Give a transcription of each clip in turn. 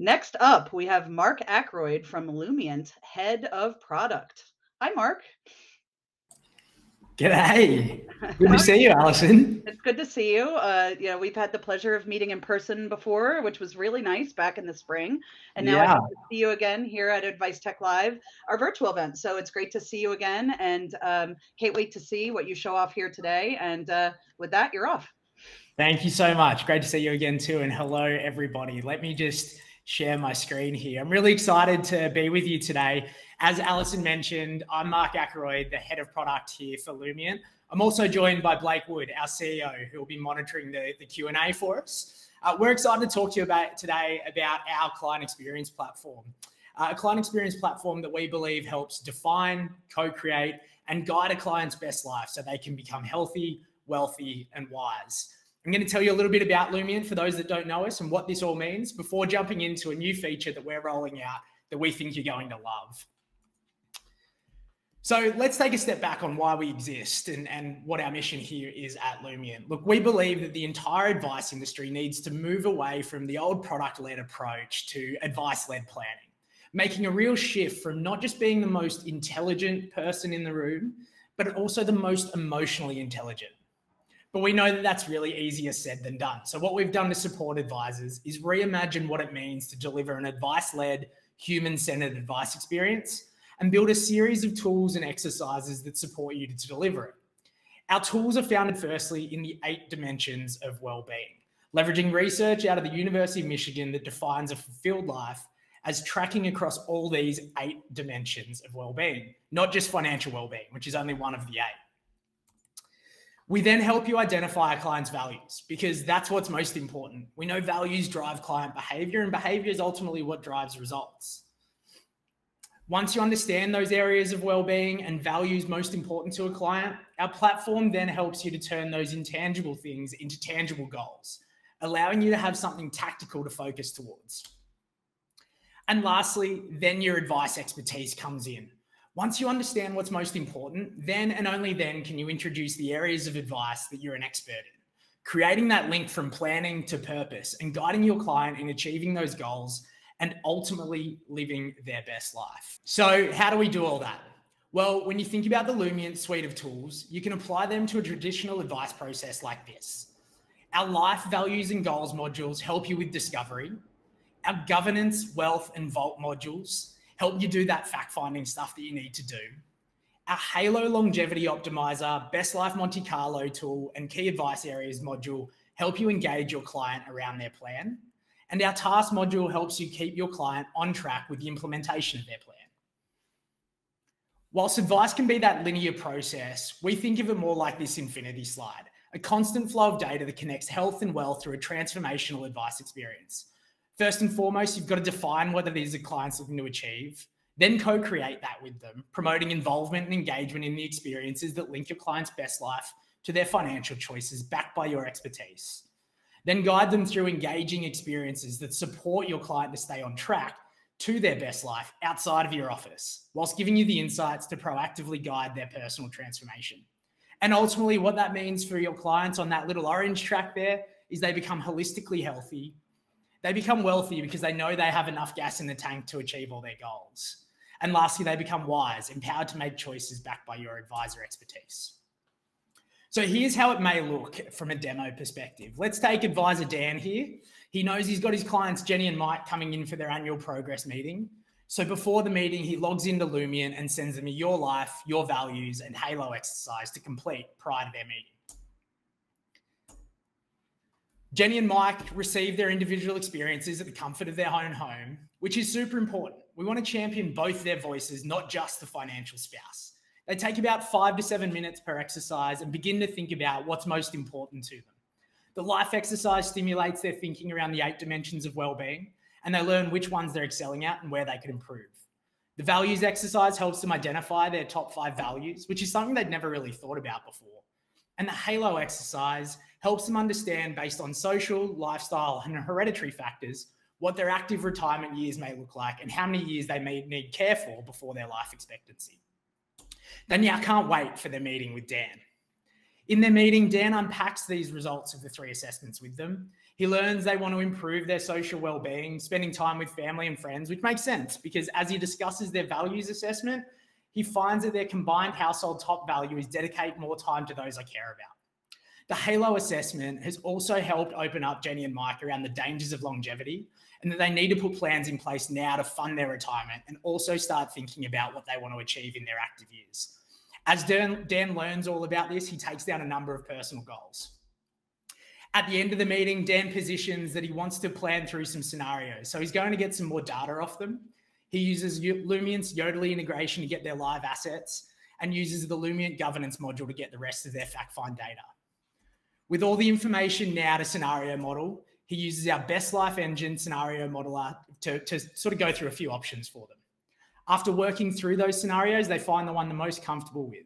Next up, we have Mark Akeroyd from Lumiant, Head of Product. Hi, Mark. G'day. Good to see you, Alison. It's good to see you. We've had the pleasure of meeting in person before, which was really nice back in the spring. And now I get to see you again here at AdviceTech.Live, our virtual event. So it's great to see you again, and can't wait to see what you show off here today. And with that, you're off. Thank you so much. Great to see you again too. And hello, everybody. Let me just share my screen here. I'm really excited to be with you today. As Alison mentioned, I'm Mark Akeroyd, the head of product here for Lumiant. I'm also joined by Blake Wood, our CEO, who will be monitoring the Q&A for us. We're excited to talk to you today about our client experience platform. A client experience platform that we believe helps define, co-create, and guide a client's best life so they can become healthy, wealthy, and wise. I'm going to tell you a little bit about Lumiant for those that don't know us and what this all means before jumping into a new feature that we're rolling out that we think you're going to love. So let's take a step back on why we exist and what our mission here is at Lumiant. Look, we believe that the entire advice industry needs to move away from the old product-led approach to advice-led planning, making a real shift from not just being the most intelligent person in the room, but also the most emotionally intelligent. But we know that that's really easier said than done. So what we've done to support advisors is reimagine what it means to deliver an advice-led, human-centered advice experience and build a series of tools and exercises that support you to deliver it. Our tools are founded firstly in the 8 dimensions of well-being, leveraging research out of the University of Michigan that defines a fulfilled life as tracking across all these 8 dimensions of well-being, not just financial well-being, which is only one of the 8. We then help you identify a client's values because that's what's most important. We know values drive client behavior, and behavior is ultimately what drives results. Once you understand those areas of well-being and values most important to a client, our platform then helps you to turn those intangible things into tangible goals, allowing you to have something tactical to focus towards. And lastly, then your advice expertise comes in. Once you understand what's most important, then and only then can you introduce the areas of advice that you're an expert in, creating that link from planning to purpose and guiding your client in achieving those goals and ultimately living their best life. So how do we do all that? Well, when you think about the Lumiant suite of tools, you can apply them to a traditional advice process like this. Our life, values, and goals modules help you with discovery. Our governance, wealth, and vault modules help you do that fact-finding stuff that you need to do. Our Halo Longevity Optimizer, Best Life Monte Carlo tool, and Key Advice Areas module help you engage your client around their plan. And our Task module helps you keep your client on track with the implementation of their plan. Whilst advice can be that linear process, we think of it more like this infinity slide, a constant flow of data that connects health and wealth through a transformational advice experience. First and foremost, you've got to define what it is the client's looking to achieve, then co-create that with them, promoting involvement and engagement in the experiences that link your client's best life to their financial choices backed by your expertise. Then guide them through engaging experiences that support your client to stay on track to their best life outside of your office, whilst giving you the insights to proactively guide their personal transformation. And ultimately, what that means for your clients on that little orange track there is they become holistically healthy. They become wealthy because they know they have enough gas in the tank to achieve all their goals. And lastly, they become wise, empowered to make choices backed by your advisor expertise. So here's how it may look from a demo perspective. Let's take advisor Dan here. He knows he's got his clients Jenny and Mike coming in for their annual progress meeting. So before the meeting, he logs into Lumiant and sends them a Your Life, Your Values, and Halo exercise to complete prior to their meeting. Jenny and Mike receive their individual experiences at the comfort of their own home, which is super important. We want to champion both their voices, not just the financial spouse. They take about 5 to 7 minutes per exercise and begin to think about what's most important to them. The life exercise stimulates their thinking around the 8 dimensions of well-being, and they learn which ones they're excelling at and where they could improve. The values exercise helps them identify their top 5 values, which is something they'd never really thought about before. And the Halo exercise helps them understand, based on social, lifestyle, and hereditary factors, what their active retirement years may look like and how many years they may need care for before their life expectancy. They now can't wait for their meeting with Dan. In their meeting, Dan unpacks these results of the 3 assessments with them. He learns they want to improve their social well-being, spending time with family and friends, which makes sense because as he discusses their values assessment, he finds that their combined household top value is dedicate more time to those I care about. The Halo assessment has also helped open up Jenny and Mike around the dangers of longevity and that they need to put plans in place now to fund their retirement and also start thinking about what they want to achieve in their active years. As Dan learns all about this, he takes down a number of personal goals. At the end of the meeting, Dan positions that he wants to plan through some scenarios. So he's going to get some more data off them. He uses Lumiant's Yodlee integration to get their live assets and uses the Lumiant governance module to get the rest of their fact find data. With all the information now to scenario model, he uses our Best Life Engine scenario modeler to sort of go through a few options for them. After working through those scenarios, they find the one they're most comfortable with.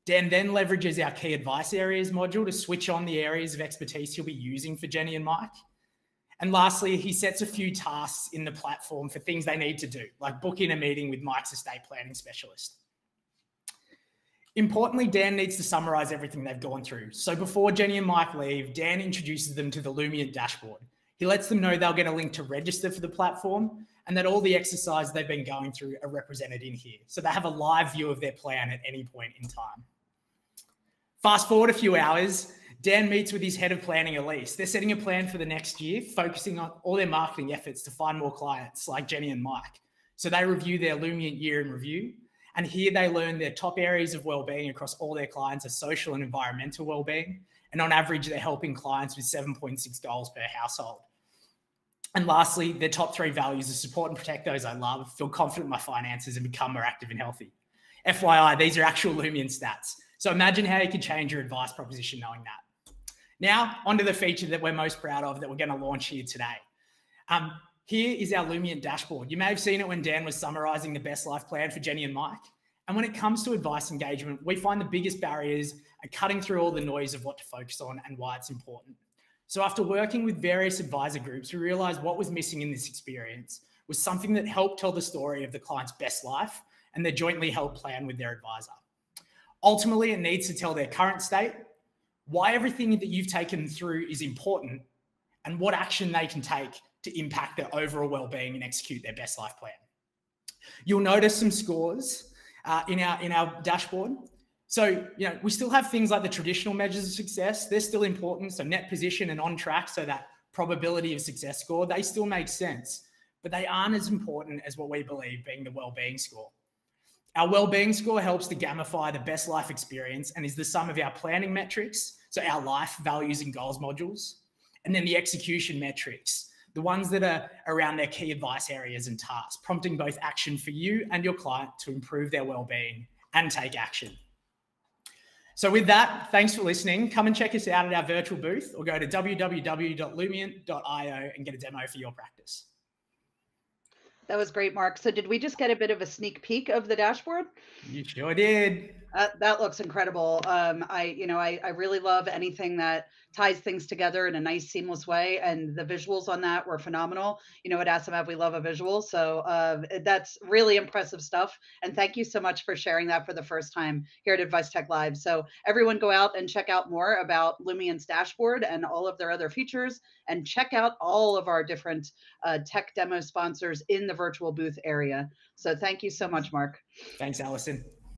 Dan then leverages our key advice areas module to switch on the areas of expertise he'll be using for Jenny and Mike. And lastly, he sets a few tasks in the platform for things they need to do, like book in a meeting with Mike's estate planning specialist. Importantly, Dan needs to summarize everything they've gone through. So before Jenny and Mike leave, Dan introduces them to the Lumiant dashboard. He lets them know they'll get a link to register for the platform and that all the exercises they've been going through are represented in here. So they have a live view of their plan at any point in time. Fast forward a few hours, Dan meets with his head of planning, Elise. They're setting a plan for the next year, focusing on all their marketing efforts to find more clients like Jenny and Mike. So they review their Lumiant year in review. And here they learn their top areas of wellbeing across all their clients are social and environmental wellbeing. And on average, they're helping clients with 7.6 goals per household. And lastly, their top 3 values are support and protect those I love, feel confident in my finances, and become more active and healthy. FYI, these are actual Lumiant stats. So imagine how you could change your advice proposition knowing that. Now, onto the feature that we're most proud of that we're going to launch here today. Here is our Lumiant dashboard. You may have seen it when Dan was summarizing the best life plan for Jenny and Mike. And when it comes to advice engagement, we find the biggest barriers are cutting through all the noise of what to focus on and why it's important. So after working with various advisor groups, we realized what was missing in this experience was something that helped tell the story of the client's best life and their jointly held plan with their advisor. Ultimately, it needs to tell their current state, why everything that you've taken through is important, and what action they can take to impact their overall well-being and execute their best life plan. You'll notice some scores in our dashboard. So, we still have things like the traditional measures of success. They're still important. So net position and on track, so that probability of success score, they still make sense, but they aren't as important as what we believe being the well-being score. Our well-being score helps to gamify the best life experience and is the sum of our planning metrics, so our life, values, and goals modules, and then the execution metrics, the ones that are around their key advice areas and tasks, prompting both action for you and your client to improve their well-being and take action. So with that, thanks for listening. Come and check us out at our virtual booth or go to www.lumiant.io and get a demo for your practice. That was great, Mark. So did we just get a bit of a sneak peek of the dashboard? You sure did. That looks incredible. I really love anything that ties things together in a nice, seamless way. And the visuals on that were phenomenal. At ASMAV, we love a visual. So that's really impressive stuff. And thank you so much for sharing that for the first time here at AdviceTech.Live. So everyone go out and check out more about Lumiant's dashboard and all of their other features, and check out all of our different tech demo sponsors in the virtual booth area. So thank you so much, Mark. Thanks, Allison.